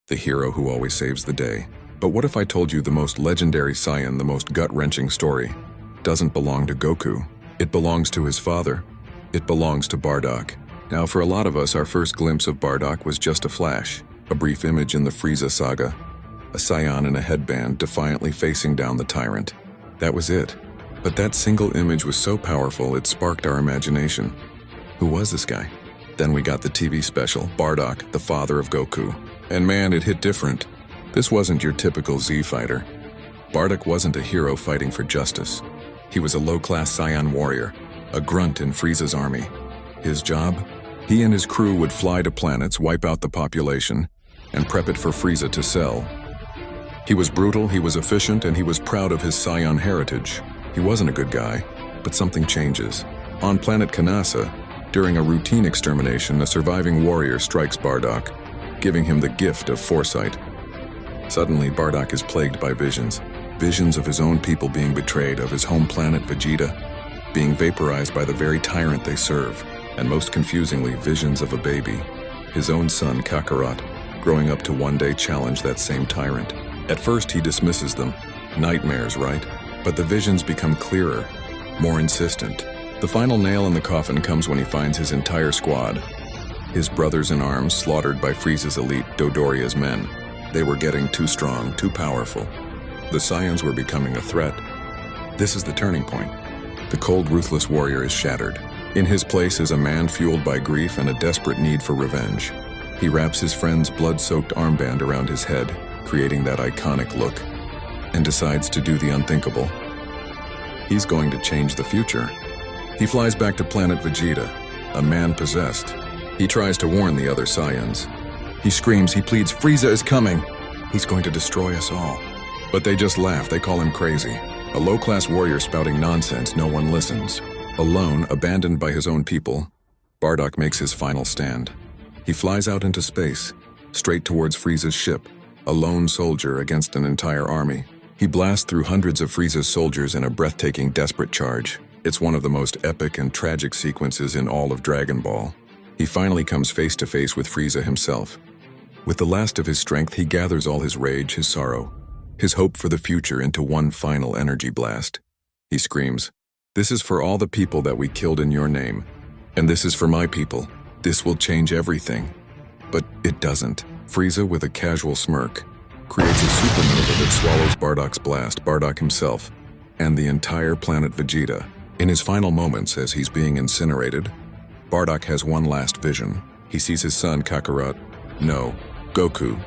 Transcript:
the hero who always saves the day. But what if I told you the most legendary Saiyan, the most gut-wrenching story, doesn't belong to Goku? It belongs to his father. It belongs to Bardock. Now, for a lot of us, our first glimpse of Bardock was just a flash, a brief image in the Frieza saga, a Saiyan in a headband defiantly facing down the tyrant. That was it. But that single image was so powerful it sparked our imagination. Who was this guy? Then we got the TV special, Bardock, the father of Goku. And man, it hit different. This wasn't your typical Z fighter. Bardock wasn't a hero fighting for justice. He was a low-class Saiyan warrior, a grunt in Frieza's army. His job? He and his crew would fly to planets, wipe out the population, and prep it for Frieza to sell. He was brutal, he was efficient, and he was proud of his Saiyan heritage. He wasn't a good guy, but something changes. On planet Kanasa, during a routine extermination, a surviving warrior strikes Bardock, giving him the gift of foresight. Suddenly, Bardock is plagued by visions. Visions of his own people being betrayed, of his home planet Vegeta being vaporized by the very tyrant they serve, and most confusingly, visions of a baby, his own son Kakarot, growing up to one day challenge that same tyrant. At first, he dismisses them. Nightmares, right? But the visions become clearer, more insistent. The final nail in the coffin comes when he finds his entire squad. His brothers in arms slaughtered by Frieza's elite, Dodoria's men. They were getting too strong, too powerful. The Saiyans were becoming a threat. This is the turning point. The cold, ruthless warrior is shattered. In his place is a man fueled by grief and a desperate need for revenge. He wraps his friend's blood-soaked armband around his head, creating that iconic look, and decides to do the unthinkable. He's going to change the future. He flies back to planet Vegeta, a man possessed. He tries to warn the other Saiyans. He screams, he pleads, "Frieza is coming! He's going to destroy us all." But they just laugh, they call him crazy. A low-class warrior spouting nonsense, no one listens. Alone, abandoned by his own people, Bardock makes his final stand. He flies out into space, straight towards Frieza's ship, a lone soldier against an entire army. He blasts through hundreds of Frieza's soldiers in a breathtaking, desperate charge. It's one of the most epic and tragic sequences in all of Dragon Ball. He finally comes face to face with Frieza himself. With the last of his strength, he gathers all his rage, his sorrow, his hope for the future into one final energy blast. He screams, "This is for all the people that we killed in your name, and this is for my people. This will change everything." But it doesn't. Frieza, with a casual smirk, creates a supernova that swallows Bardock's blast, Bardock himself, and the entire planet Vegeta. In his final moments as he's being incinerated, Bardock has one last vision. He sees his son Kakarot, no, Goku,